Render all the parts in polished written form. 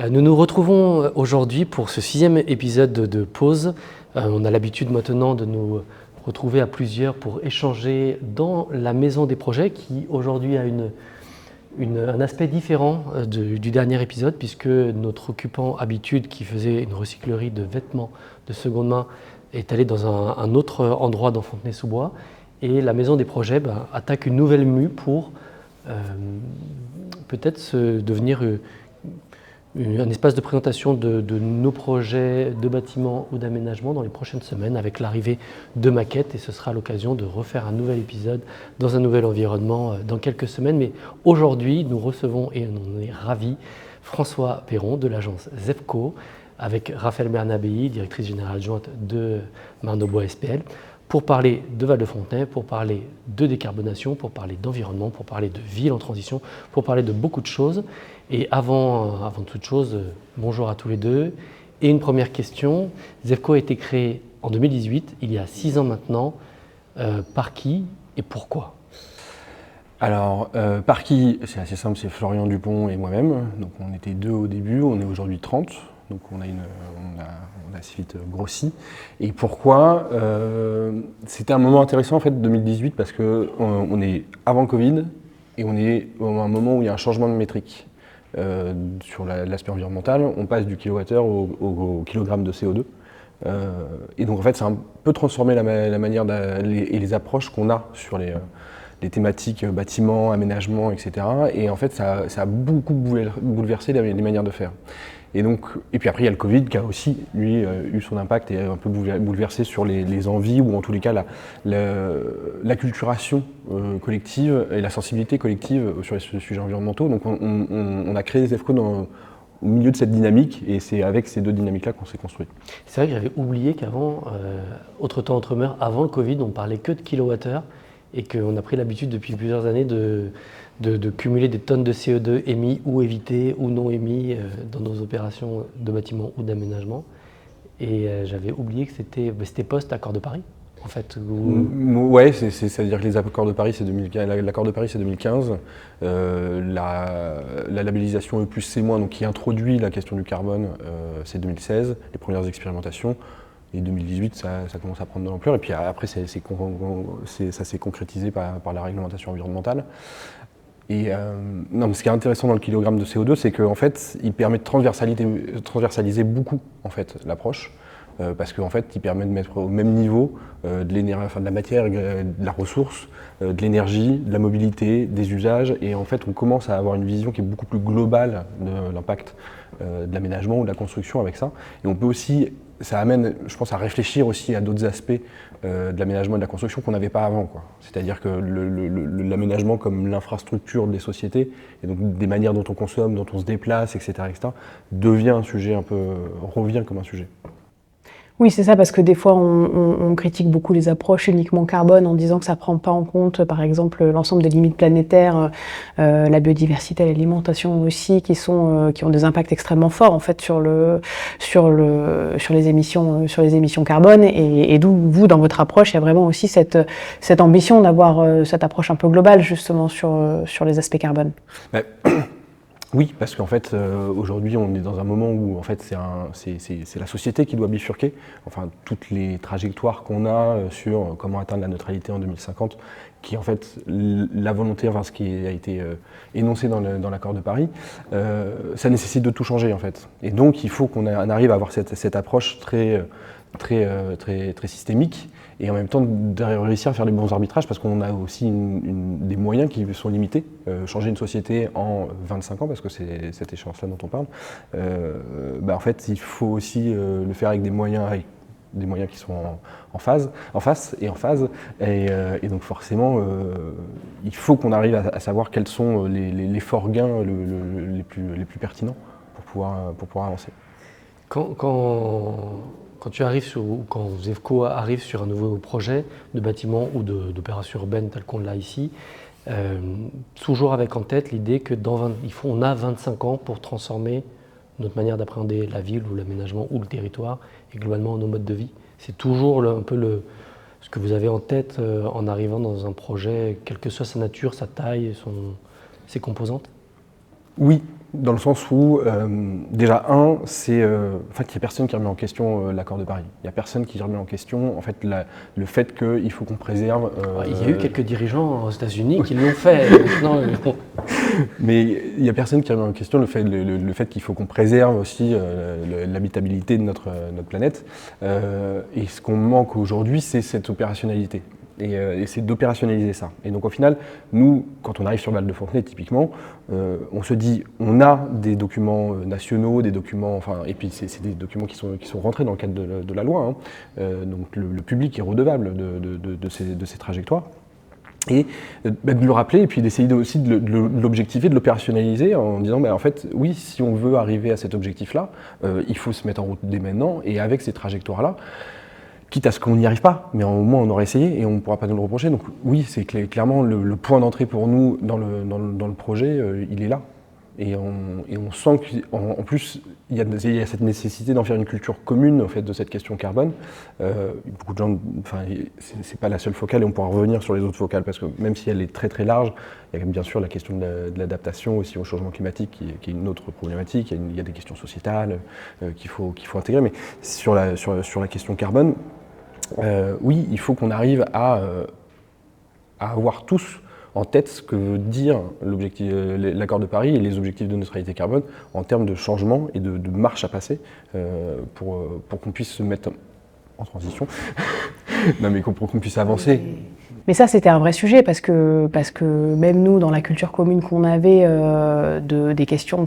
Nous nous retrouvons aujourd'hui pour ce 6e épisode de Pause. On a l'habitude maintenant de nous retrouver à plusieurs pour échanger dans la maison des projets qui aujourd'hui a un aspect différent du dernier épisode puisque notre occupant habitude qui faisait une recyclerie de vêtements de seconde main est allé dans un autre endroit dans Fontenay-sous-Bois et la maison des projets attaque une nouvelle mue pour peut-être devenir un espace de présentation de nos projets de bâtiments ou d'aménagement dans les prochaines semaines avec l'arrivée de maquettes et ce sera l'occasion de refaire un nouvel épisode dans un nouvel environnement dans quelques semaines. Mais aujourd'hui, nous recevons, et on en est ravis, François Perron de l'agence Zefco avec Raphaël Bernabei, directrice générale adjointe de Marne-aux-Bois SPL, pour parler de Val-de-Fontenay, pour parler de décarbonation, pour parler d'environnement, pour parler de ville en transition, pour parler de beaucoup de choses. Et avant toute chose, bonjour à tous les deux. Et une première question, Zefco a été créé en 2018, il y a 6 ans maintenant. Par qui et pourquoi ? Alors, par qui ? C'est assez simple, c'est Florian Dupont et moi-même. Donc on était 2 au début, on est aujourd'hui 30. Donc on a assez vite grossi. Et pourquoi ? C'était un moment intéressant en fait 2018 parce qu'on est avant le Covid et on est à un moment où il y a un changement de métrique. Sur l'aspect environnemental, on passe du kilowattheure au kilogramme de CO2. Et donc en fait, ça a un peu transformé la manière et les approches qu'on a sur les thématiques bâtiments, aménagements, etc. Et en fait, ça a beaucoup bouleversé les manières de faire. Et puis après, il y a le Covid qui a aussi, lui, eu son impact et un peu bouleversé sur les envies ou en tous les cas l'acculturation collective et la sensibilité collective sur les sujets environnementaux. Donc on a créé Zefco au milieu de cette dynamique et c'est avec ces 2 dynamiques-là qu'on s'est construit. C'est vrai que j'avais oublié qu'avant, autre temps, autre mœurs, avant le Covid, on parlait que de kilowattheures et qu'on a pris l'habitude depuis plusieurs années de cumuler des tonnes de CO2 émis ou évités ou non émis dans nos opérations de bâtiment ou d'aménagement. Et j'avais oublié que c'était post-accord de Paris, en fait. Ouais, c'est-à-dire que les accords de Paris, c'est 2015. L'accord de Paris, c'est 2015. La labellisation E+C-, donc qui introduit la question du carbone, c'est 2016, les premières expérimentations. Et 2018, ça commence à prendre de l'ampleur. Et puis après, ça s'est concrétisé par la réglementation environnementale. Et non, mais ce qui est intéressant dans le kilogramme de CO2, c'est qu'en fait, il permet de transversaliser beaucoup en fait, l'approche. Parce qu'en fait, il permet de mettre au même niveau de la matière, de la ressource, de l'énergie, de la mobilité, des usages. Et en fait, on commence à avoir une vision qui est beaucoup plus globale de l'impact de l'aménagement ou de la construction avec ça. Et on peut aussi, ça amène, je pense, à réfléchir aussi à d'autres aspects de l'aménagement et de la construction qu'on n'avait pas avant, quoi. C'est-à-dire que l'aménagement comme l'infrastructure des sociétés, et donc des manières dont on consomme, dont on se déplace, etc., devient un sujet revient comme un sujet. Oui, c'est ça, parce que des fois, on critique beaucoup les approches uniquement carbone en disant que ça ne prend pas en compte, par exemple, l'ensemble des limites planétaires, la biodiversité, l'alimentation aussi, qui ont des impacts extrêmement forts en fait sur les émissions carbone. Et d'où vous, dans votre approche, il y a vraiment aussi cette ambition d'avoir cette approche un peu globale justement sur les aspects carbone. Oui, parce qu'en fait, aujourd'hui, on est dans un moment où en fait, c'est la société qui doit bifurquer. Enfin, toutes les trajectoires qu'on a sur comment atteindre la neutralité en 2050, qui est en fait la volonté, enfin ce qui a été énoncé dans l'accord de Paris, ça nécessite de tout changer en fait. Et donc, il faut qu'on arrive à avoir cette approche très systémique et en même temps de réussir à faire les bons arbitrages parce qu'on a aussi des moyens qui sont limités. Changer une société en 25 ans, parce que c'est cette échéance-là dont on parle, en fait, il faut aussi le faire avec des moyens qui sont en phase. Et donc forcément, il faut qu'on arrive à savoir quels sont les forts gains les plus pertinents pour pouvoir avancer. Quand quand tu arrives ou quand Zevco arrive sur un nouveau projet de bâtiment ou d'opération urbaine tel qu'on l'a ici, toujours avec en tête l'idée que on a 25 ans pour transformer notre manière d'appréhender la ville ou l'aménagement ou le territoire et globalement nos modes de vie. C'est toujours un peu ce que vous avez en tête en arrivant dans un projet, quelle que soit sa nature, sa taille, ses composantes? Oui, dans le sens où, déjà, en fait, il n'y a personne qui remet en question l'accord de Paris. Il n'y a personne qui remet en question, en fait, le fait qu'il faut qu'on préserve... Il y a eu quelques dirigeants aux États-Unis qui l'ont fait. Maintenant, mais il n'y a personne qui remet en question le fait qu'il faut qu'on préserve aussi l'habitabilité de notre planète. Et ce qu'on manque aujourd'hui, c'est cette opérationnalité. Et c'est d'opérationnaliser ça. Et donc au final, nous, quand on arrive sur Val de Fontenay, typiquement, on se dit, on a des documents nationaux, des documents, et puis c'est des documents qui sont rentrés dans le cadre de la loi, hein. Donc le public est redevable de ces trajectoires. Et de le rappeler, et puis d'essayer aussi de l'objectiver, de l'opérationnaliser en disant, en fait, oui, si on veut arriver à cet objectif-là, il faut se mettre en route dès maintenant, et avec ces trajectoires-là, quitte à ce qu'on n'y arrive pas, mais au moins on aura essayé et on ne pourra pas nous le reprocher. Donc oui, c'est clairement le point d'entrée pour nous dans le projet, il est là. Et on sent qu'en plus, il y a cette nécessité d'en faire une culture commune en fait, de cette question carbone. Beaucoup de gens, c'est pas la seule focale et on pourra revenir sur les autres focales parce que même si elle est très très large, il y a bien sûr la question de l'adaptation aussi au changement climatique qui est une autre problématique. Il y a des questions sociétales qu'il faut intégrer, mais sur la question carbone, oui, il faut qu'on arrive à avoir tous en tête ce que veut dire l'accord de Paris et les objectifs de neutralité carbone en termes de changement et de marche à passer pour qu'on puisse se mettre en transition, non, mais pour qu'on puisse avancer. Mais ça, c'était un vrai sujet parce que même nous, dans la culture commune qu'on avait de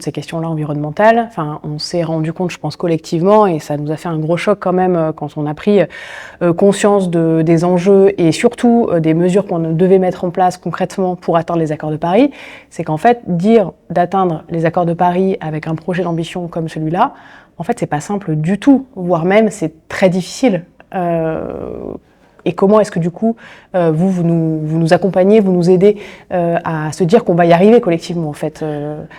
ces questions-là environnementales, on s'est rendu compte, je pense, collectivement, et ça nous a fait un gros choc quand même quand on a pris conscience des enjeux et surtout des mesures qu'on devait mettre en place concrètement pour atteindre les accords de Paris, c'est qu'en fait, dire d'atteindre les accords de Paris avec un projet d'ambition comme celui-là, en fait, c'est pas simple du tout, voire même c'est très difficile. Et comment est-ce que du coup, vous nous accompagnez, vous nous aidez à se dire qu'on va y arriver collectivement en fait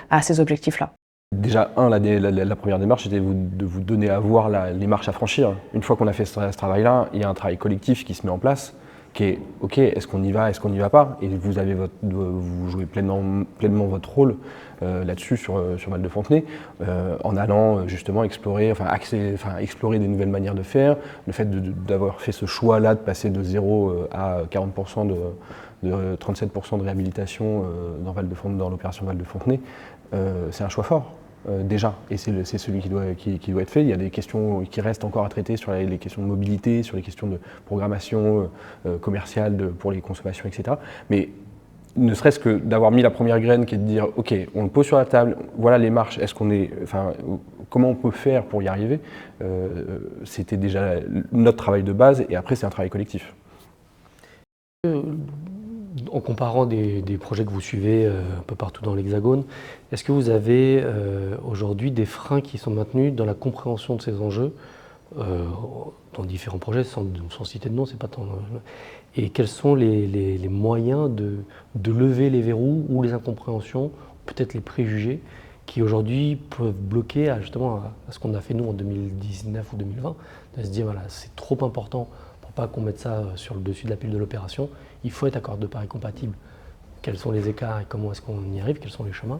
à ces objectifs-là? Déjà, la première démarche, c'était de vous donner à voir les marches à franchir. Une fois qu'on a fait ce travail-là, il y a un travail collectif qui se met en place, qui est OK, est-ce qu'on y va, est-ce qu'on n'y va pas? Et vous jouez pleinement votre rôle là-dessus sur Val de Fontenay, en allant justement explorer des nouvelles manières de faire. Le fait d'avoir fait ce choix-là de passer de 0 à 40% de 37% de réhabilitation dans l'opération Val de Fontenay, c'est un choix fort. Déjà, et c'est celui qui doit être fait. Il y a des questions qui restent encore à traiter sur les questions de mobilité, sur les questions de programmation commerciale pour les consommations, etc. Mais ne serait-ce que d'avoir mis la première graine qui est de dire OK, on le pose sur la table, voilà les marches, comment on peut faire pour y arriver, c'était déjà notre travail de base et après c'est un travail collectif. En comparant des projets que vous suivez un peu partout dans l'Hexagone, est-ce que vous avez aujourd'hui des freins qui sont maintenus dans la compréhension de ces enjeux dans différents projets, sans citer de nom, c'est pas tant. Et quels sont les moyens de lever les verrous ou les incompréhensions, peut-être les préjugés, qui aujourd'hui peuvent bloquer justement à ce qu'on a fait nous en 2019 ou 2020, de se dire voilà, c'est trop important pour pas qu'on mette ça sur le dessus de la pile de l'opération, il faut être accord de Paris compatible. Quels sont les écarts et comment est-ce qu'on y arrive, quels sont les chemins.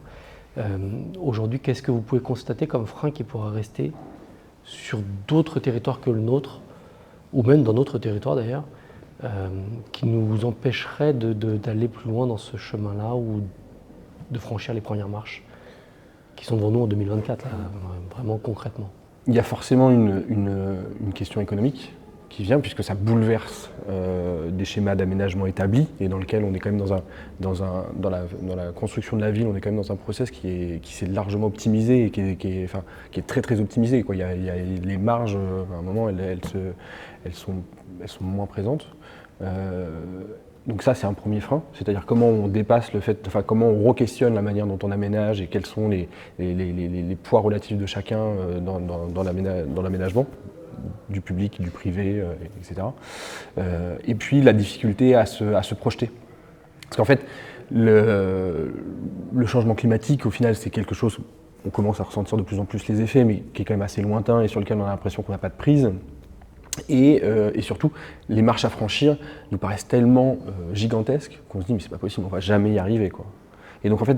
Aujourd'hui, qu'est-ce que vous pouvez constater comme frein qui pourra rester sur d'autres territoires que le nôtre, ou même dans d'autres territoires d'ailleurs, qui nous empêcherait d'aller plus loin dans ce chemin-là ou de franchir les premières marches qui sont devant nous en 2024, là, vraiment concrètement? Il y a forcément une question économique qui vient, puisque ça bouleverse des schémas d'aménagement établis et dans lequel on est quand même dans la construction de la ville, on est quand même dans un process qui s'est largement optimisé et qui est très très optimisé, quoi. Il y a les marges, à un moment, elles sont moins présentes. Donc ça, c'est un premier frein, c'est-à-dire comment on dépasse comment on re-questionne la manière dont on aménage et quels sont les poids relatifs de chacun dans l'aménagement. du public, du privé, etc. Et puis la difficulté à se projeter. Parce qu'en fait, le changement climatique, au final, c'est quelque chose, on commence à ressentir de plus en plus les effets, mais qui est quand même assez lointain et sur lequel on a l'impression qu'on n'a pas de prise. Et surtout, les marches à franchir nous paraissent tellement gigantesques qu'on se dit mais c'est pas possible, on va jamais y arriver, quoi. Et donc en fait,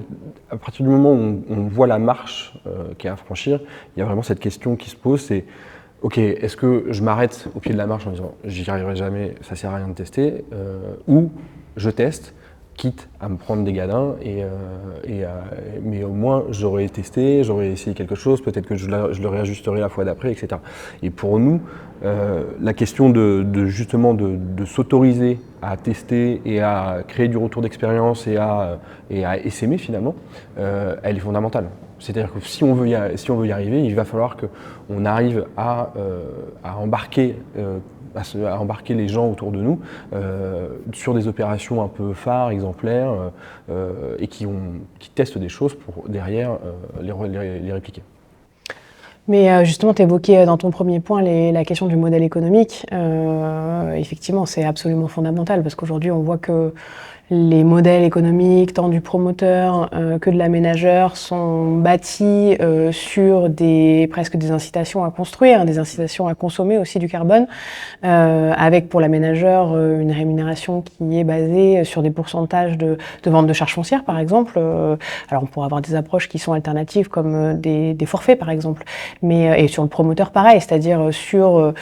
à partir du moment où on voit la marche qui est à franchir, il y a vraiment cette question qui se pose, c'est ok, est-ce que je m'arrête au pied de la marche en disant j'y arriverai jamais, ça sert à rien de tester, ou je teste, quitte à me prendre des gadins, mais au moins j'aurais testé, j'aurais essayé quelque chose, peut-être que je le réajusterai la fois d'après, etc. Et pour nous, la question justement de s'autoriser à tester et à créer du retour d'expérience et à essaimer finalement, elle est fondamentale. C'est-à-dire que si on veut y arriver, il va falloir qu'on arrive à embarquer les gens autour de nous sur des opérations un peu phares, exemplaires, et qui testent des choses pour derrière les répliquer. Mais justement, tu évoquais dans ton premier point la question du modèle économique. Effectivement, c'est absolument fondamental parce qu'aujourd'hui, on voit que les modèles économiques, tant du promoteur que de l'aménageur, sont bâtis sur presque des incitations à construire, des incitations à consommer aussi du carbone, avec pour l'aménageur une rémunération qui est basée sur des pourcentages de vente de charges foncières, par exemple. Alors on pourrait avoir des approches qui sont alternatives comme des forfaits, par exemple. Et sur le promoteur, pareil, c'est-à-dire sur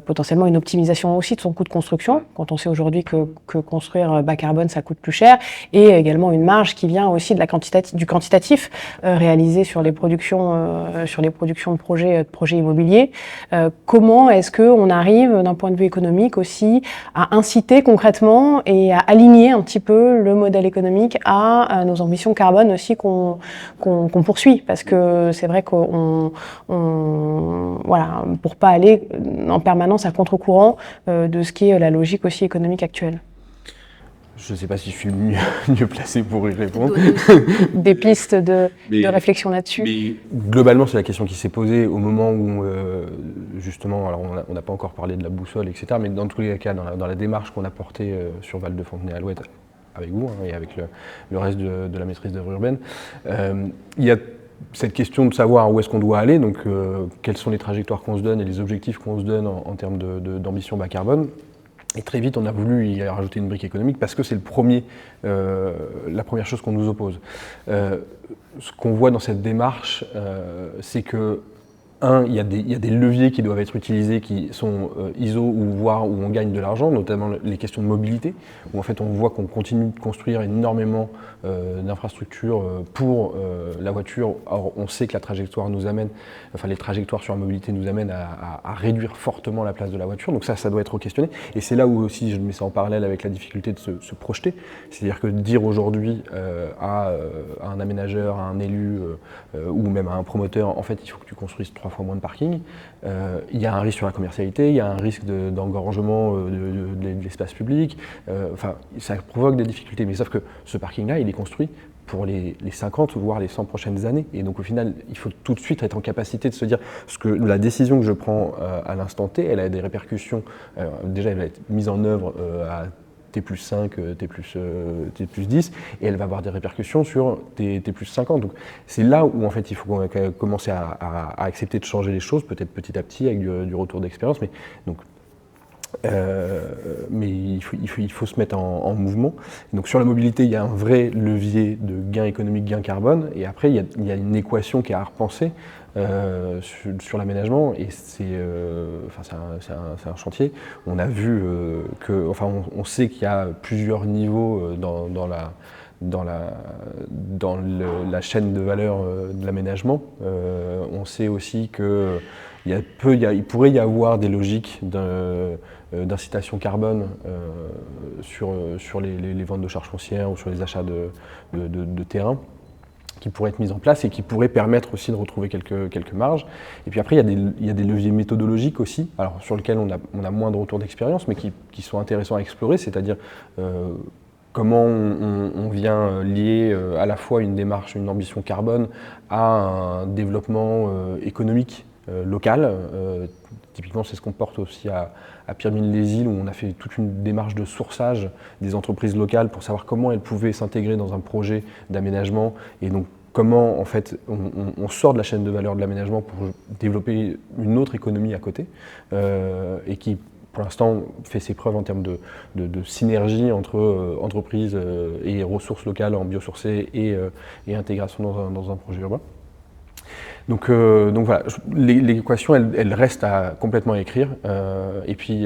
potentiellement une optimisation aussi de son coût de construction, quand on sait aujourd'hui que construire bas carbone, ça coûte plus cher, et également une marge qui vient aussi de du quantitatif réalisé sur les productions de projets immobiliers. Comment est-ce qu'on arrive, d'un point de vue économique aussi, à inciter concrètement et à aligner un petit peu le modèle économique à nos ambitions carbone aussi qu'on poursuit, parce que c'est vrai voilà, pour pas aller en permanence à contre-courant de ce qui est la logique aussi économique actuelle. Je ne sais pas si je suis mieux placé pour y répondre. Des pistes de réflexion là-dessus. Mais globalement, c'est la question qui s'est posée au moment où, justement, alors on n'a pas encore parlé de la boussole, etc., mais dans tous les cas, dans la démarche qu'on a portée sur Val de Fontenay-Alouette, avec vous et avec le reste de la maîtrise d'œuvre urbaine, il y a cette question de savoir où est-ce qu'on doit aller, donc quelles sont les trajectoires qu'on se donne et les objectifs qu'on se donne en termes d'ambition bas carbone. Et très vite, on a voulu y rajouter une brique économique parce que c'est la première chose qu'on nous oppose. Ce qu'on voit dans cette démarche, c'est que, il y a des leviers qui doivent être utilisés qui sont ISO ou voire où on gagne de l'argent, notamment les questions de mobilité, où en fait on voit qu'on continue de construire énormément d'infrastructures pour la voiture. Or, on sait que la trajectoire nous amène, enfin les trajectoires sur la mobilité nous amènent à réduire fortement la place de la voiture. Donc ça doit être questionné. Et c'est là où aussi je mets ça en parallèle avec la difficulté de se projeter. C'est-à-dire que dire aujourd'hui à un aménageur, à un élu ou même à un promoteur, en fait il faut que tu construises 3 fois moins de parking, il y a un risque sur la commercialité, il y a un risque d'engorgement de l'espace public, ça provoque des difficultés, mais sauf que ce parking-là, il est construit pour les 50 voire les 100 prochaines années, et donc au final, il faut tout de suite être en capacité de se dire que la décision que je prends à l'instant T, elle a des répercussions, déjà elle va être mise en œuvre à T+5, T+10, et elle va avoir des répercussions sur T+50. Donc c'est là où en fait il faut commencer à accepter de changer les choses, peut-être petit à petit avec du retour d'expérience, mais il faut se mettre en mouvement. Donc sur la mobilité, il y a un vrai levier de gain économique, gain carbone, et après il y a une équation qui est à repenser sur l'aménagement, et c'est un chantier. On a vu on sait qu'il y a plusieurs niveaux dans la chaîne de valeur de l'aménagement. On sait aussi qu'il pourrait y avoir des logiques d'incitation carbone sur les ventes de charges foncières ou sur les achats de terrain, qui pourraient être mises en place et qui pourraient permettre aussi de retrouver quelques marges. Et puis après, il y a des leviers méthodologiques aussi, alors sur lesquels on a moins de retours d'expérience, mais qui sont intéressants à explorer, c'est-à-dire comment on vient lier à la fois une démarche, une ambition carbone à un développement économique locales. Typiquement, c'est ce qu'on porte aussi à Pirmine-les-Îles, où on a fait toute une démarche de sourçage des entreprises locales pour savoir comment elles pouvaient s'intégrer dans un projet d'aménagement, et donc comment en fait on sort de la chaîne de valeur de l'aménagement pour développer une autre économie à côté, et qui pour l'instant fait ses preuves en termes de synergie entre entreprises et ressources locales en biosourcé et intégration dans un projet urbain. Donc voilà, l'équation elle reste complètement à écrire, et puis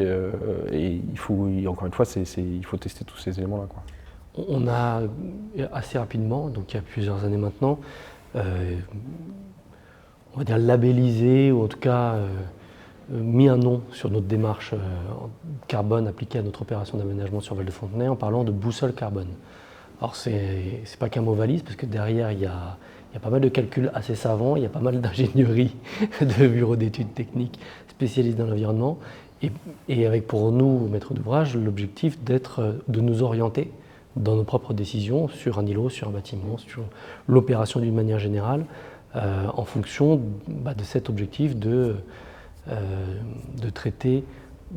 il faut, encore une fois, il faut tester tous ces éléments-là, quoi. On a assez rapidement, donc il y a plusieurs années maintenant, on va dire labellisé, ou en tout cas mis un nom sur notre démarche carbone appliquée à notre opération d'aménagement sur Val de Fontenay en parlant de boussole carbone. Alors c'est pas qu'un mot valise, parce que derrière il y a pas mal de calculs assez savants, il y a pas mal d'ingénierie de bureaux d'études techniques spécialisés dans l'environnement, et avec pour nous, maîtres d'ouvrage, l'objectif de nous orienter dans nos propres décisions sur un îlot, sur un bâtiment, sur l'opération d'une manière générale, en fonction de cet objectif de traiter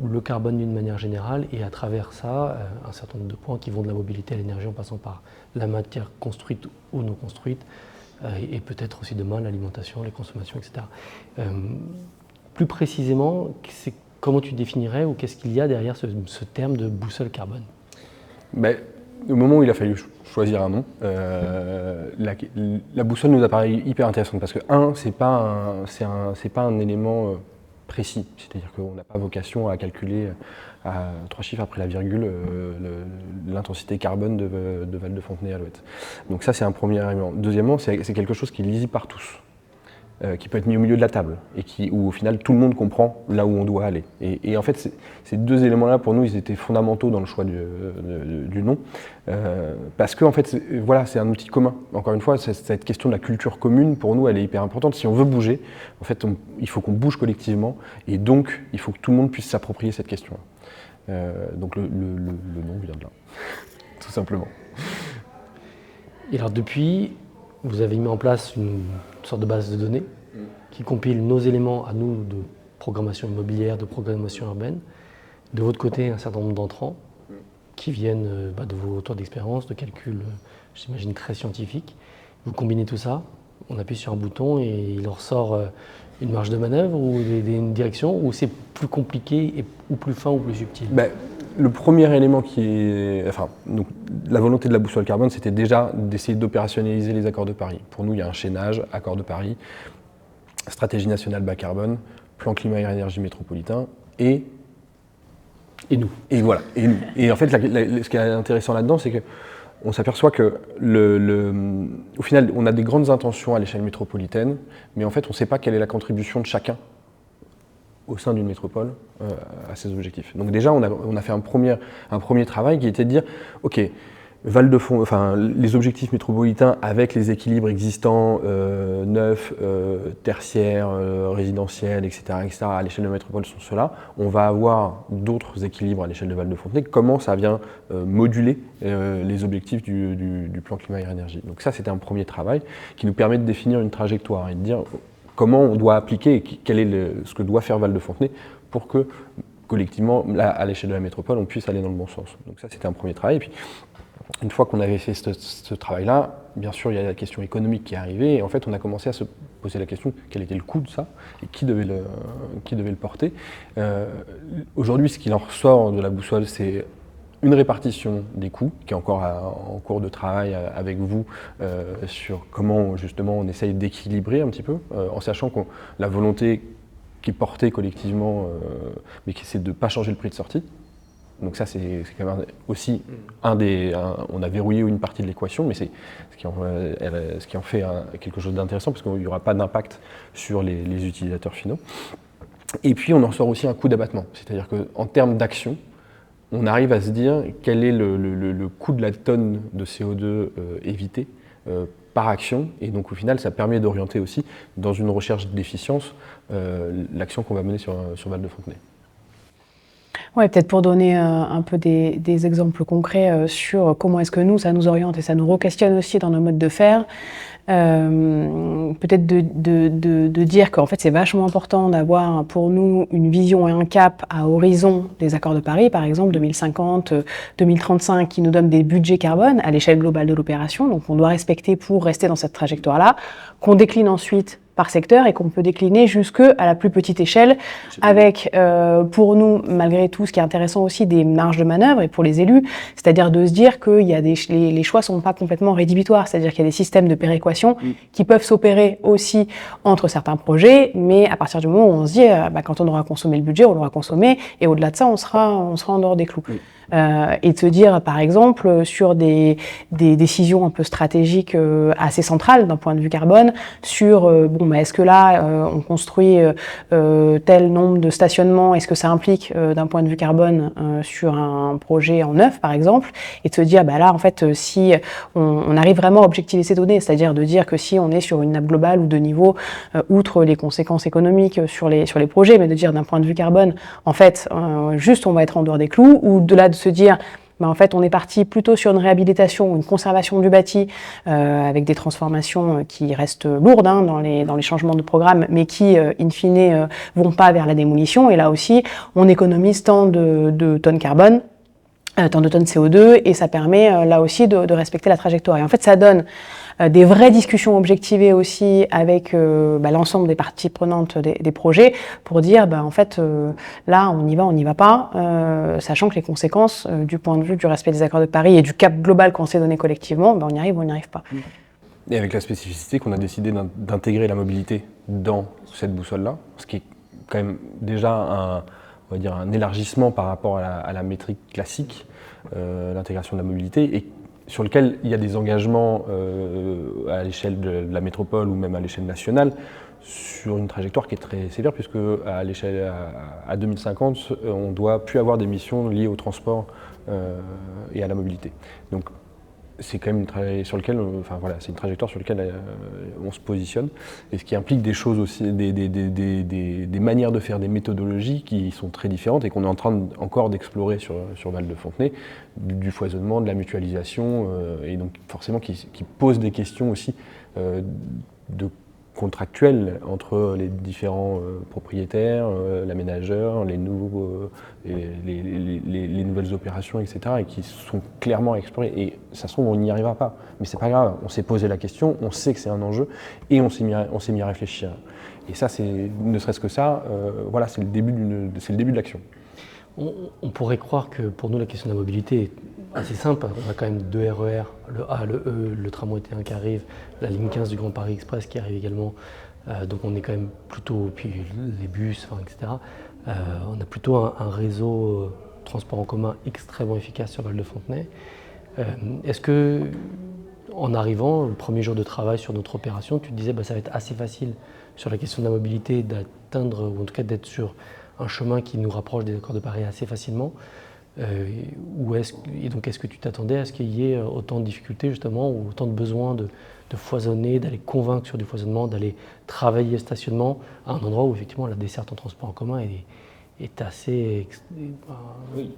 le carbone d'une manière générale, et à travers ça, un certain nombre de points qui vont de la mobilité à l'énergie en passant par la matière construite ou non construite, et peut-être aussi demain l'alimentation, les consommations, etc. Plus précisément, comment tu définirais, ou qu'est-ce qu'il y a derrière ce terme de boussole carbone? Au moment où il a fallu choisir un nom, la boussole nous apparaît hyper intéressante parce que, c'est pas un élément précis, c'est-à-dire qu'on n'a pas vocation à calculer à 3 chiffres après la virgule l'intensité carbone de Val de Fontenay à l'ouest. Donc ça, c'est un premier élément. Deuxièmement, c'est quelque chose qui est lisible par tous, qui peut être mis au milieu de la table, et où au final tout le monde comprend là où on doit aller. Et en fait, ces deux éléments-là, pour nous, ils étaient fondamentaux dans le choix du nom, parce que en fait, c'est un outil commun. Encore une fois, cette question de la culture commune, pour nous, elle est hyper importante. Si on veut bouger, en fait, il faut qu'on bouge collectivement, et donc il faut que tout le monde puisse s'approprier cette question-là. Donc le nom vient de là, tout simplement. Et alors depuis, vous avez mis en place une sorte de base de données qui compile nos éléments à nous de programmation immobilière, de programmation urbaine. De votre côté, un certain nombre d'entrants qui viennent de vos retours d'expérience, de calculs, j'imagine, très scientifiques. Vous combinez tout ça, on appuie sur un bouton et il en ressort une marge de manœuvre ou une direction, ou c'est plus compliqué ou plus fin ou plus subtil? Le premier élément donc, la volonté de la boussole carbone, c'était déjà d'essayer d'opérationnaliser les accords de Paris. Pour nous, il y a un chaînage, accords de Paris, stratégie nationale bas carbone, plan climat-énergie métropolitain, et nous. Et voilà, et nous. Et en fait, ce qui est intéressant là-dedans, c'est qu'on s'aperçoit que, au final, on a des grandes intentions à l'échelle métropolitaine, mais en fait, on ne sait pas quelle est la contribution de chacun au sein d'une métropole à ces objectifs. Donc déjà, on a fait un premier travail qui était de dire, ok, les objectifs métropolitains avec les équilibres existants, neufs, tertiaires, résidentiels, etc., à l'échelle de la métropole sont ceux-là. On va avoir d'autres équilibres à l'échelle de Val de Fontenay. Comment ça vient moduler les objectifs du plan climat-énergie. Donc ça, c'était un premier travail qui nous permet de définir une trajectoire et de dire comment on doit appliquer et quel est ce que doit faire Val de Fontenay pour que, collectivement, là, à l'échelle de la métropole, on puisse aller dans le bon sens. Donc ça, c'était un premier travail. Et puis, une fois qu'on avait fait ce travail-là, bien sûr, il y a la question économique qui est arrivée. Et en fait, on a commencé à se poser la question quel était le coût de ça et qui devait le porter. Aujourd'hui, ce qui en ressort de la boussole, c'est une répartition des coûts, qui est encore en cours de travail avec vous sur comment justement on essaye d'équilibrer un petit peu, en sachant que la volonté qui est portée collectivement, mais c'est de ne pas changer le prix de sortie. Donc ça, c'est quand même aussi on a verrouillé une partie de l'équation, mais c'est ce qui en fait quelque chose d'intéressant, parce qu'il n'y aura pas d'impact sur les utilisateurs finaux. Et puis on en sort aussi un coût d'abattement, c'est-à-dire qu'en termes d'action, on arrive à se dire quel est le coût de la tonne de CO2 évité par action, et donc au final ça permet d'orienter aussi dans une recherche d'efficience l'action qu'on va mener sur Val de Fontenay. Ouais, peut-être pour donner un peu des exemples concrets sur comment est-ce que nous, ça nous oriente et ça nous re-questionne aussi dans nos modes de faire. Peut-être de dire qu'en fait c'est vachement important d'avoir pour nous une vision et un cap à horizon des accords de Paris, par exemple 2050, 2035, qui nous donnent des budgets carbone à l'échelle globale de l'opération, donc on doit respecter pour rester dans cette trajectoire-là, qu'on décline ensuite par secteur et qu'on peut décliner jusque à la plus petite échelle avec, pour nous, malgré tout, ce qui est intéressant aussi, des marges de manœuvre et pour les élus, c'est-à-dire de se dire que les choix sont pas complètement rédhibitoires, c'est-à-dire qu'il y a des systèmes de péréquation qui peuvent s'opérer aussi entre certains projets, mais à partir du moment où on se dit, quand on aura consommé le budget, on l'aura consommé et au-delà de ça, on sera en dehors des clous. Et de se dire, par exemple, sur des décisions un peu stratégiques assez centrales d'un point de vue carbone, sur, est-ce que là, on construit tel nombre de stationnements, est-ce que ça implique, d'un point de vue carbone, sur un projet en neuf, par exemple, et de se dire, là, en fait, si on arrive vraiment à objectiver ces données, c'est-à-dire de dire que si on est sur une nappe globale ou de niveau, outre les conséquences économiques sur les projets, mais de dire d'un point de vue carbone, en fait, juste on va être en dehors des clous, ou de là de se dire, en fait, on est parti plutôt sur une réhabilitation, une conservation du bâti, avec des transformations qui restent lourdes dans les changements de programme, mais qui, in fine, vont pas vers la démolition. Et là aussi, on économise tant de tonnes carbone, tant de tonnes CO2, et ça permet là aussi de respecter la trajectoire. Et en fait, ça donne des vraies discussions objectivées aussi avec l'ensemble des parties prenantes des projets pour dire en fait là on y va pas, sachant que les conséquences du point de vue du respect des accords de Paris et du cap global qu'on s'est donné collectivement, on y arrive ou on n'y arrive pas. Et avec la spécificité qu'on a décidé d'intégrer la mobilité dans cette boussole-là, ce qui est quand même déjà un élargissement par rapport à la métrique classique, l'intégration de la mobilité, et sur lequel il y a des engagements à l'échelle de la métropole ou même à l'échelle nationale sur une trajectoire qui est très sévère, puisque à l'échelle à 2050, on ne doit plus avoir d'émissions liées au transport et à la mobilité. Donc c'est quand même une trajectoire sur laquelle on se positionne, et ce qui implique des choses aussi, des manières de faire, des méthodologies qui sont très différentes et qu'on est en train encore d'explorer sur Val de Fontenay, du foisonnement, de la mutualisation, et donc forcément qui pose des questions aussi de contractuelles entre les différents propriétaires, l'aménageur, les nouvelles opérations, etc., et qui sont clairement à explorer. Et ça se trouve, on n'y arrivera pas. Mais c'est pas grave, on s'est posé la question, on sait que c'est un enjeu, et on s'est mis à réfléchir. Et ça, ne serait-ce que ça, c'est le début de l'action. On pourrait croire que pour nous, la question de la mobilité est assez simple. On a quand même 2 RER, le A, le E, le tramway T1 qui arrive, la ligne 15 du Grand Paris Express qui arrive également. Donc on est quand même plutôt, puis les bus, etc. On a plutôt un réseau transport en commun extrêmement efficace sur Val de Fontenay. Est-ce que, en arrivant, le premier jour de travail sur notre opération, tu te disais ça va être assez facile sur la question de la mobilité d'atteindre, ou en tout cas d'être sur un chemin qui nous rapproche des accords de Paris assez facilement, et donc est-ce que tu t'attendais à ce qu'il y ait autant de difficultés justement, ou autant de besoin de foisonner, d'aller convaincre sur du foisonnement, d'aller travailler le stationnement à un endroit où effectivement la desserte en transport en commun est assez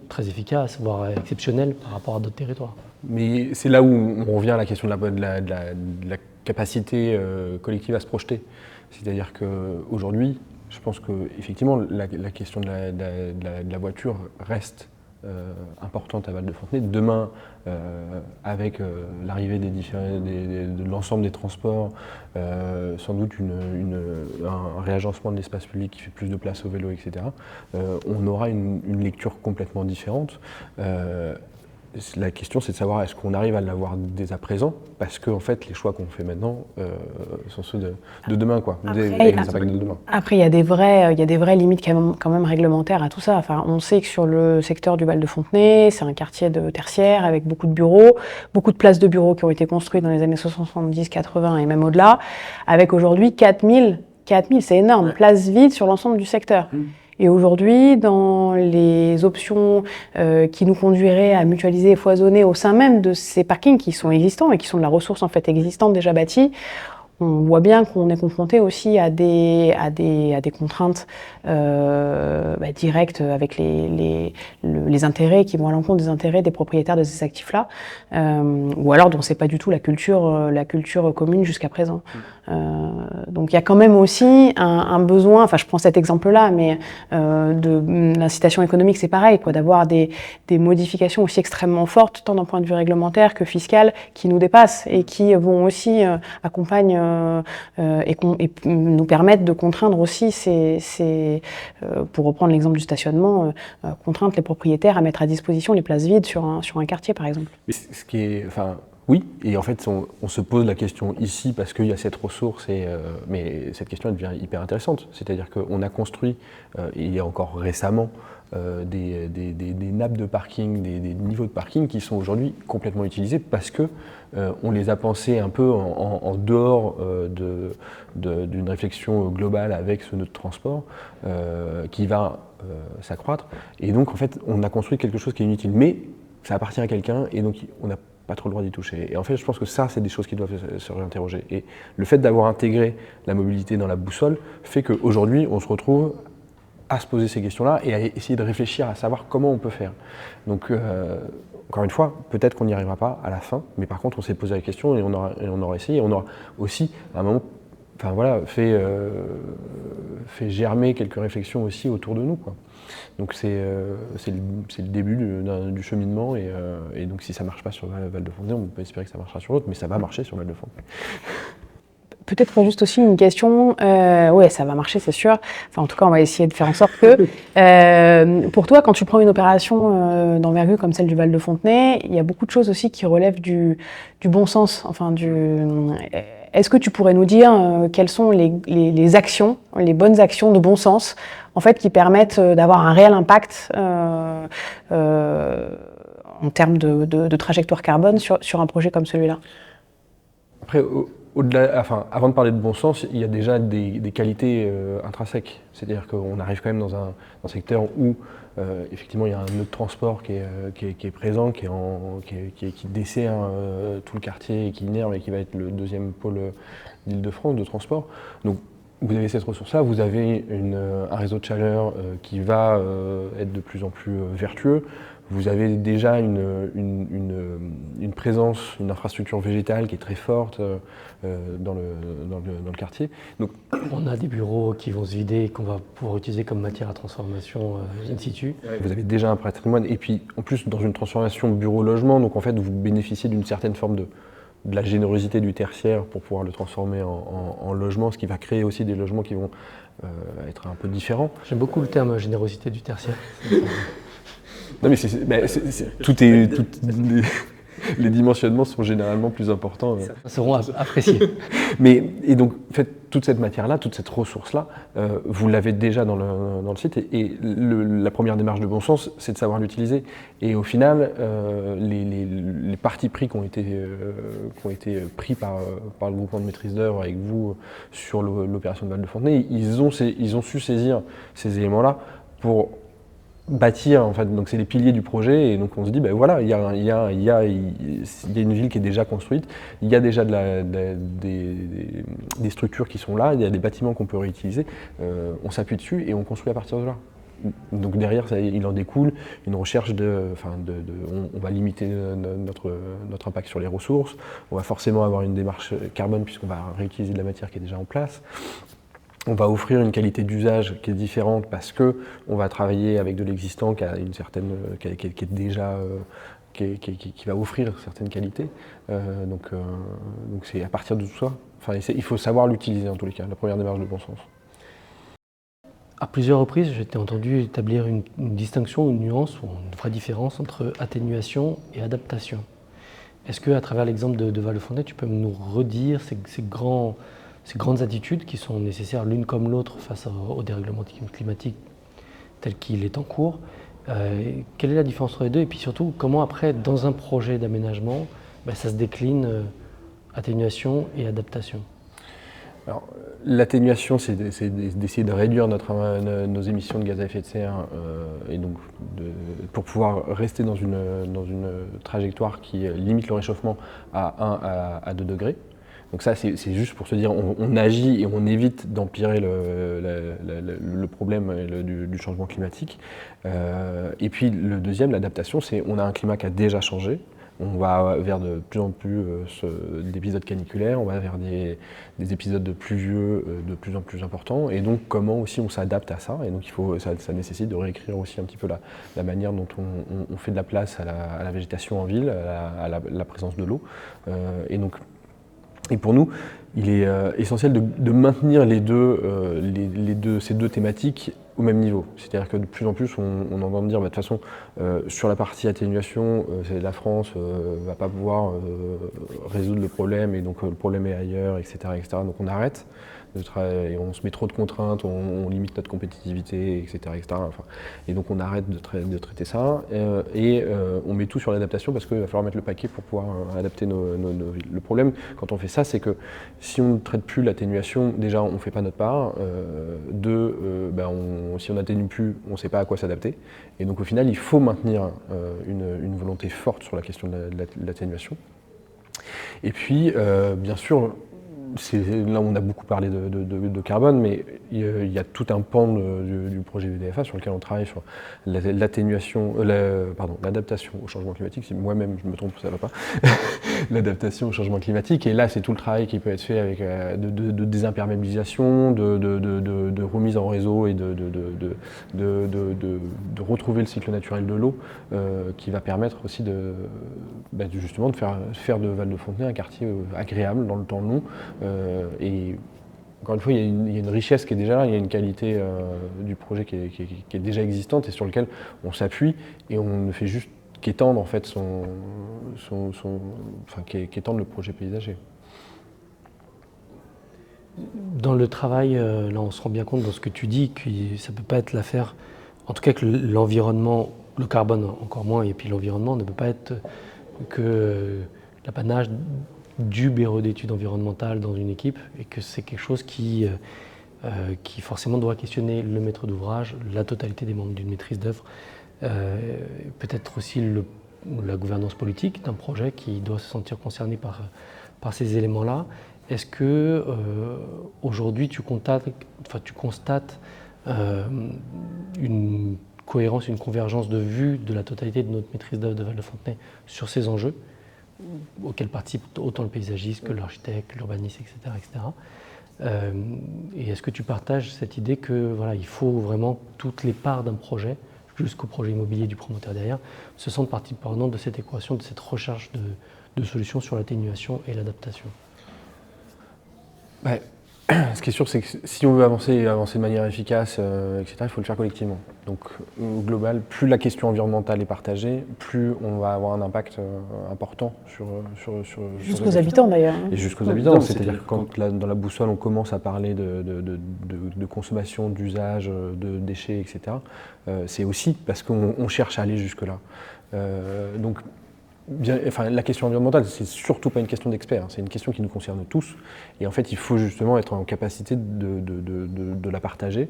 très efficace, voire exceptionnelle par rapport à d'autres territoires. Mais c'est là où on revient à la question de la capacité collective à se projeter. C'est-à-dire qu'aujourd'hui, je pense qu'effectivement, la question de la voiture reste importante à Val de Fontenay. Demain, avec l'arrivée de l'ensemble des transports, sans doute un réagencement de l'espace public qui fait plus de place au vélo, etc., on aura une lecture complètement différente. La question, c'est de savoir est-ce qu'on arrive à l'avoir dès à présent, parce que en fait, les choix qu'on fait maintenant sont ceux de demain, quoi. Après, il y a des vraies limites quand même réglementaires à tout ça. Enfin, on sait que sur le secteur du Val de Fontenay, c'est un quartier de tertiaire avec beaucoup de bureaux, beaucoup de places de bureaux qui ont été construites dans les années 70, 80 et même au-delà, avec aujourd'hui 4000, c'est énorme, places vides sur l'ensemble du secteur. Et aujourd'hui, dans les options qui nous conduiraient à mutualiser et foisonner au sein même de ces parkings qui sont existants et qui sont de la ressource en fait existante déjà bâtie, on voit bien qu'on est confronté aussi à des contraintes directes avec les intérêts qui vont à l'encontre des intérêts des propriétaires de ces actifs-là, ou alors dont c'est pas du tout la culture commune jusqu'à présent. Donc il y a quand même aussi un besoin, enfin je prends cet exemple-là, mais de l'incitation économique c'est pareil, quoi, d'avoir des modifications aussi extrêmement fortes, tant d'un point de vue réglementaire que fiscal, qui nous dépassent et qui vont aussi accompagner et nous permettre de contraindre aussi pour reprendre l'exemple du stationnement, contraindre les propriétaires à mettre à disposition les places vides sur un quartier par exemple. Mais ce qui est, enfin, oui, et en fait on se pose la question ici parce qu'il y a cette ressource, mais cette question elle devient hyper intéressante. C'est-à-dire qu'on a construit, il y a encore récemment, des nappes de parking, des niveaux de parking qui sont aujourd'hui complètement utilisés parce que on les a pensés un peu en dehors d'une réflexion globale avec ce nœud de transport qui va s'accroître. Et donc en fait on a construit quelque chose qui est inutile, mais ça appartient à quelqu'un et donc on n'a pas trop le droit d'y toucher. Et en fait je pense que ça c'est des choses qui doivent se réinterroger. Et le fait d'avoir intégré la mobilité dans la boussole fait qu'aujourd'hui on se retrouve à se poser ces questions-là et à essayer de réfléchir à savoir comment on peut faire. Donc, encore une fois, peut-être qu'on n'y arrivera pas à la fin, mais par contre, on s'est posé la question et on aura essayé. On aura aussi, à un moment, enfin, voilà, fait germer quelques réflexions aussi autour de nous, quoi. Donc, c'est le début du cheminement et donc, si ça ne marche pas sur Val-de-Fontenay, on peut espérer que ça marchera sur l'autre, mais ça va marcher sur Val-de-Fontenay. Peut-être juste aussi une question, ouais ça va marcher c'est sûr, enfin en tout cas on va essayer de faire en sorte que, pour toi quand tu prends une opération d'envergure comme celle du Val-de-Fontenay, il y a beaucoup de choses aussi qui relèvent du bon sens, enfin est-ce que tu pourrais nous dire quelles sont les actions, les bonnes actions de bon sens en fait qui permettent d'avoir un réel impact en termes de trajectoire carbone sur un projet comme celui-là? Après, au-delà, enfin, avant de parler de bon sens, il y a déjà des qualités intrinsèques. C'est-à-dire qu'on arrive quand même dans un secteur où effectivement il y a un nœud de transport qui est présent, qui dessert tout le quartier et qui innerve et qui va être le deuxième pôle d'Île-de-France de transport. Donc vous avez cette ressource-là, vous avez un réseau de chaleur qui va être de plus en plus vertueux. Vous avez déjà une présence, une infrastructure végétale qui est très forte dans le quartier. Donc, on a des bureaux qui vont se vider et qu'on va pouvoir utiliser comme matière à transformation in situ. Vous avez déjà un patrimoine et puis en plus dans une transformation bureau-logement, donc en fait vous bénéficiez d'une certaine forme de la générosité du tertiaire pour pouvoir le transformer en logement, ce qui va créer aussi des logements qui vont être un peu différents. J'aime beaucoup le terme générosité du tertiaire. Non mais les dimensionnements sont généralement plus importants. Seront appréciés. Et donc, en fait, toute cette matière-là, toute cette ressource-là, vous l'avez déjà dans le site. Et la première démarche de bon sens, c'est de savoir l'utiliser. Et au final, les partis pris qui ont été pris par le groupement de maîtrise d'œuvre avec vous sur l'opération de Val-de-Fontenay, ils ont su saisir ces éléments-là pour bâtir, en fait, donc c'est les piliers du projet et donc on se dit, ben voilà, il y a une ville qui est déjà construite, il y a déjà des structures qui sont là, il y a des bâtiments qu'on peut réutiliser, on s'appuie dessus et on construit à partir de là. Donc derrière, il en découle une recherche on va limiter notre impact sur les ressources, on va forcément avoir une démarche carbone puisqu'on va réutiliser de la matière qui est déjà en place. On va offrir une qualité d'usage qui est différente parce que on va travailler avec de l'existant qui a une certaine, qui est déjà, qui va offrir certaines qualités. Donc c'est à partir de tout ça. Enfin, il faut savoir l'utiliser en tous les cas. La première démarche de bon sens. À plusieurs reprises, j'ai été entendu établir une distinction, une nuance ou une vraie différence entre atténuation et adaptation. Est-ce que, à travers l'exemple de Val-de-Fontenay, tu peux nous redire ces grandes attitudes qui sont nécessaires l'une comme l'autre face au dérèglement climatique tel qu'il est en cours. Quelle est la différence entre les deux et puis surtout comment après dans un projet d'aménagement ça se décline atténuation et adaptation? Alors, l'atténuation, c'est d'essayer de réduire nos émissions de gaz à effet de serre et donc pour pouvoir rester dans une trajectoire qui limite le réchauffement à 1 à 2 degrés. Donc ça, c'est juste pour se dire, on agit et on évite d'empirer le problème du changement climatique. Et puis le deuxième, l'adaptation, c'est on a un climat qui a déjà changé. On va vers de plus en plus d'épisodes caniculaires, on va vers des épisodes de pluvieux de plus en plus importants. Et donc comment aussi on s'adapte à ça. Et donc ça nécessite de réécrire aussi un petit peu la manière dont on fait de la place à la végétation en ville, à la présence de l'eau. Et pour nous, il est essentiel de maintenir ces deux thématiques au même niveau. C'est-à-dire que de plus en plus, on entend dire, de toute façon, sur la partie atténuation, la France ne va pas pouvoir résoudre le problème, et donc le problème est ailleurs, etc. etc. Donc on arrête de travailler, on se met trop de contraintes, on limite notre compétitivité, etc. etc. Enfin, et donc on arrête de traiter ça, et on met tout sur l'adaptation parce qu'il va falloir mettre le paquet pour pouvoir adapter nos villes. Le problème, quand on fait ça, c'est que si on ne traite plus l'atténuation, déjà on ne fait pas notre part, si on n'atténue plus, on ne sait pas à quoi s'adapter, et donc au final il faut maintenir une volonté forte sur la question de l'atténuation. Et puis bien sûr, là on a beaucoup parlé de carbone, mais il y a tout un pan du projet VDFA sur lequel on travaille sur l'adaptation au changement climatique. Si moi-même je me trompe, ça ne va pas. L'adaptation au changement climatique, et là c'est tout le travail qui peut être fait avec de désimperméabilisation, de remise en réseau, et de retrouver le cycle naturel de l'eau, qui va permettre aussi justement de faire de Val-de-Fontenay un quartier agréable dans le temps long. Et encore une fois, il y a une richesse qui est déjà là, il y a une qualité du projet qui est déjà existante et sur lequel on s'appuie, et on ne fait juste qu'étendre en fait qu'étendre le projet paysager. Dans le travail, là on se rend bien compte dans ce que tu dis que ça ne peut pas être l'affaire, en tout cas que l'environnement, le carbone encore moins, et puis l'environnement ne peut pas être que l'apanage du bureau d'études environnementales dans une équipe, et que c'est quelque chose qui forcément doit questionner le maître d'ouvrage, la totalité des membres d'une maîtrise d'œuvre, peut-être aussi la gouvernance politique d'un projet qui doit se sentir concerné par ces éléments-là. Est-ce que aujourd'hui tu constates une cohérence, une convergence de vue de la totalité de notre maîtrise d'œuvre de Val-de-Fontenay sur ces enjeux, auxquels participent autant le paysagiste que l'architecte, l'urbaniste, etc. etc. Et est-ce que tu partages cette idée que il faut vraiment toutes les parts d'un projet, jusqu'au projet immobilier du promoteur derrière, se sentent partie prenante de cette équation, de cette recherche de solutions sur l'atténuation et l'adaptation? Ce qui est sûr, c'est que si on veut avancer de manière efficace, etc., il faut le faire collectivement. Donc au global, plus la question environnementale est partagée, plus on va avoir un impact important sur jusqu'aux habitants d'ailleurs. Et jusqu'aux habitants, c'est-à-dire que quand dans la boussole on commence à parler de consommation, d'usage, de déchets, etc., c'est aussi parce qu'on cherche à aller jusque-là. La question environnementale, c'est surtout pas une question d'experts, c'est une question qui nous concerne tous. Et en fait, il faut justement être en capacité de la partager.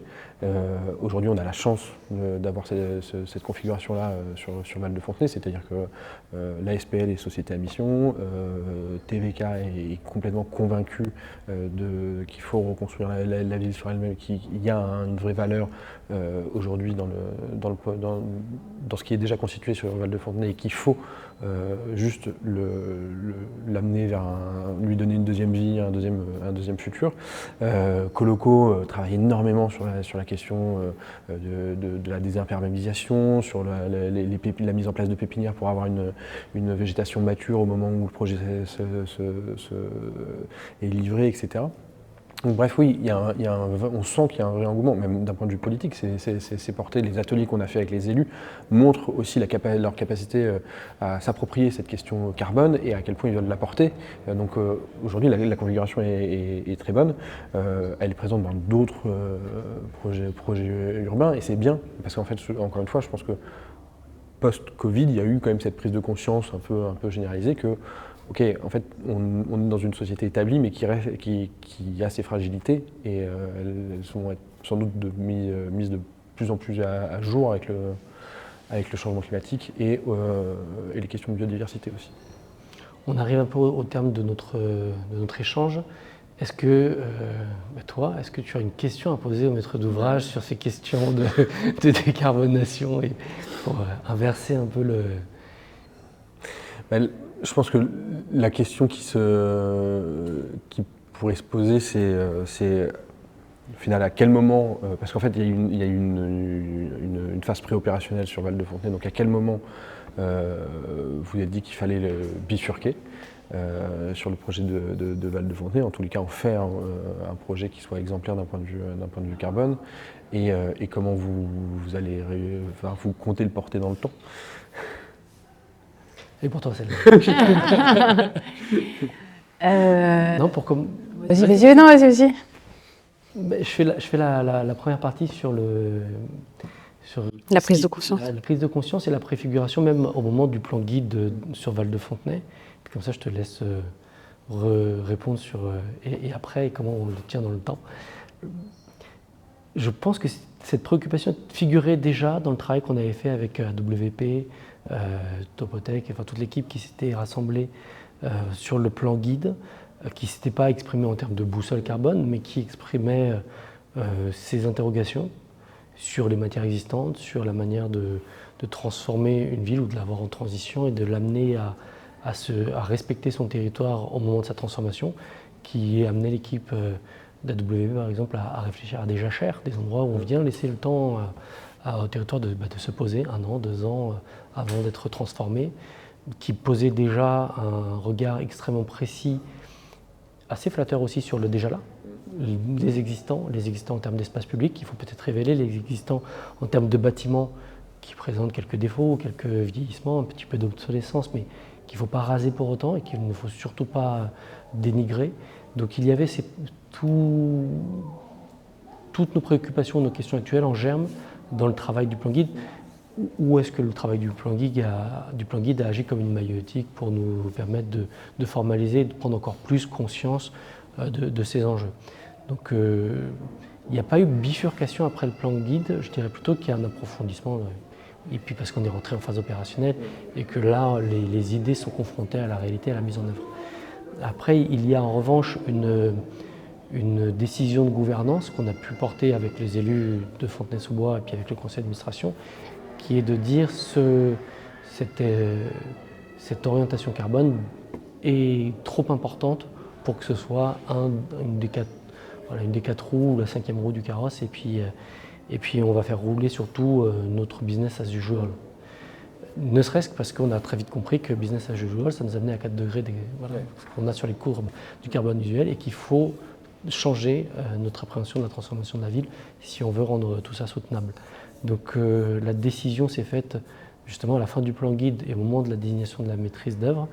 Aujourd'hui, on a la chance d'avoir cette configuration-là sur Val-de-Fontenay, c'est-à-dire que l'ASPL est société à mission, TVK est complètement convaincu qu'il faut reconstruire la ville sur elle-même, qu'il y a une vraie valeur aujourd'hui dans ce qui est déjà constitué sur Val-de-Fontenay, et qu'il faut juste l'amener lui donner une deuxième vie, un deuxième futur. Coloco travaille énormément sur la question de la désimperméabilisation, sur la mise en place de pépinières pour avoir une végétation mature au moment où le projet est livré, etc. Donc, bref, oui, on sent qu'il y a un vrai engouement, même d'un point de vue politique. C'est porté. Les ateliers qu'on a fait avec les élus montrent aussi leur capacité à s'approprier cette question carbone et à quel point ils veulent la porter. Donc aujourd'hui, la configuration est très bonne. Elle est présente dans d'autres projets urbains, et c'est bien, parce qu'en fait, encore une fois, je pense que post-Covid, il y a eu quand même cette prise de conscience un peu généralisée que ok, en fait, on est dans une société établie, mais qui a ses fragilités, et elles sont sans doute mises de plus en plus à jour avec le changement climatique et les questions de biodiversité aussi. On arrive un peu au terme de notre échange. Est-ce que, toi, est-ce que tu as une question à poser au maître d'ouvrage sur ces questions de décarbonation et pour inverser un peu le... Je pense que la question qui pourrait se poser, c'est au final à quel moment, parce qu'en fait il y a une phase préopérationnelle sur Val-de-Fontenay, donc à quel moment vous avez dit qu'il fallait le bifurquer sur le projet de Val-de-Fontenay, en tous les cas en faire un projet qui soit exemplaire d'un point de vue carbone, et comment vous allez, vous comptez le porter dans le temps. Et pour toi, celle-là. Non, pour comme. Vas-y. Je fais la première partie sur la prise de conscience. La prise de conscience et la préfiguration, même au moment du plan guide sur Val-de-Fontenay. Comme ça, je te laisse répondre sur. Et après, comment on le tient dans le temps. Je pense que cette préoccupation figurait déjà dans le travail qu'on avait fait avec AWP, Topotech, enfin toute l'équipe qui s'était rassemblée sur le plan guide, qui ne s'était pas exprimé en termes de boussole carbone, mais qui exprimait ses interrogations sur les matières existantes, sur la manière de transformer une ville ou de l'avoir en transition et de l'amener à respecter son territoire au moment de sa transformation, qui amenait l'équipe d'AWP par exemple à réfléchir à des jachères, des endroits où on vient laisser le temps au territoire de se poser 1 an, 2 ans avant d'être transformé, qui posait déjà un regard extrêmement précis, assez flatteur aussi sur le déjà là, les existants en termes d'espace public, il faut peut-être révéler les existants en termes de bâtiments qui présentent quelques défauts, quelques vieillissements, un petit peu d'obsolescence, mais qu'il ne faut pas raser pour autant et qu'il ne faut surtout pas dénigrer. Donc il y avait toutes nos préoccupations, nos questions actuelles en germe dans le travail du plan guide. Où est-ce que le travail du plan guide a agi comme une maïeutique pour nous permettre de formaliser et de prendre encore plus conscience de ces enjeux. Donc il n'y a pas eu bifurcation après le plan guide, je dirais plutôt qu'il y a un approfondissement, et puis parce qu'on est rentré en phase opérationnelle et que là les idées sont confrontées à la réalité, à la mise en œuvre. Après il y a en revanche une décision de gouvernance qu'on a pu porter avec les élus de Fontenay-sous-Bois et puis avec le conseil d'administration, qui est de dire cette orientation carbone est trop importante pour que ce soit une des 4 roues ou la 5e roue du carrosse, et puis on va faire rouler surtout notre business as usual. Ne serait-ce que parce qu'on a très vite compris que business as usual, ça nous amenait à 4 degrés qu'on a sur les courbes du carbone usuel, et qu'il faut changer notre appréhension de la transformation de la ville si on veut rendre tout ça soutenable. Donc la décision s'est faite justement à la fin du plan guide et au moment de la désignation de la maîtrise d'œuvre,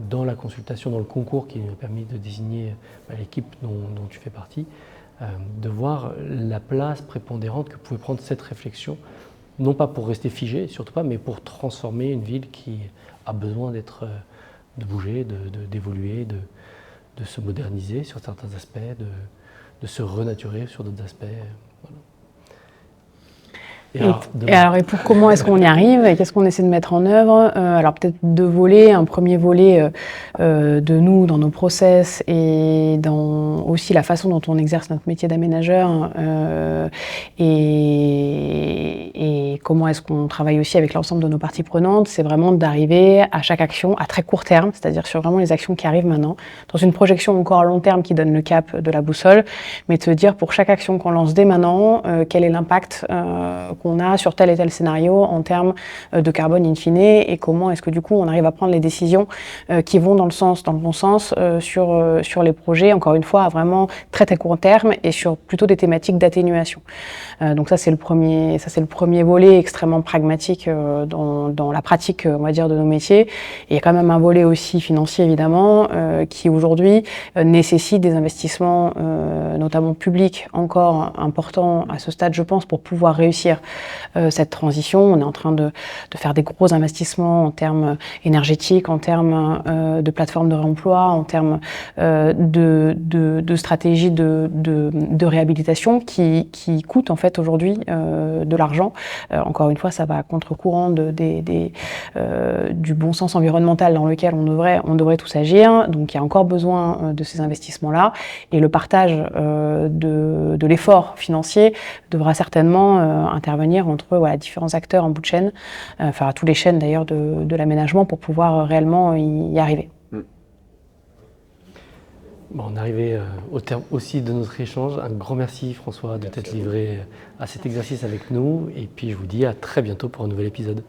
dans la consultation, dans le concours qui nous a permis de désigner l'équipe dont tu fais partie, de voir la place prépondérante que pouvait prendre cette réflexion, non pas pour rester figée, surtout pas, mais pour transformer une ville qui a besoin de bouger, d'évoluer, de se moderniser sur certains aspects, de se renaturer sur d'autres aspects. Voilà. Et pour comment est-ce qu'on y arrive et qu'est-ce qu'on essaie de mettre en œuvre, alors peut-être 2 volets. Un premier volet de nous dans nos process et dans aussi la façon dont on exerce notre métier d'aménageur, et comment est-ce qu'on travaille aussi avec l'ensemble de nos parties prenantes, c'est vraiment d'arriver à chaque action à très court terme, c'est-à-dire sur vraiment les actions qui arrivent maintenant, dans une projection encore à long terme qui donne le cap de la boussole, mais de se dire pour chaque action qu'on lance dès maintenant, quel est l'impact qu'on a sur tel et tel scénario en termes de carbone in fine, et comment est-ce que du coup on arrive à prendre les décisions qui vont dans le bon sens sur les projets, encore une fois à vraiment très très court terme et sur plutôt des thématiques d'atténuation. Donc ça c'est le premier volet extrêmement pragmatique dans la pratique, on va dire, de nos métiers. Et il y a quand même un volet aussi financier évidemment qui aujourd'hui nécessite des investissements notamment publics encore importants à ce stade, je pense, pour pouvoir réussir cette transition. On est en train de faire des gros investissements en termes énergétiques, en termes de plateformes de réemploi, en termes de stratégies de réhabilitation qui coûtent en fait aujourd'hui de l'argent. Encore une fois, ça va à contre-courant du bon sens environnemental dans lequel on devrait tous agir. Donc il y a encore besoin de ces investissements-là. Et le partage de l'effort financier devra certainement intervenir entre différents acteurs en bout de chaîne, enfin à toutes les chaînes d'ailleurs de l'aménagement pour pouvoir réellement y arriver. Bon, on est arrivé au terme aussi de notre échange. Un grand merci François de t'être livré à cet exercice avec nous. Et puis je vous dis à très bientôt pour un nouvel épisode.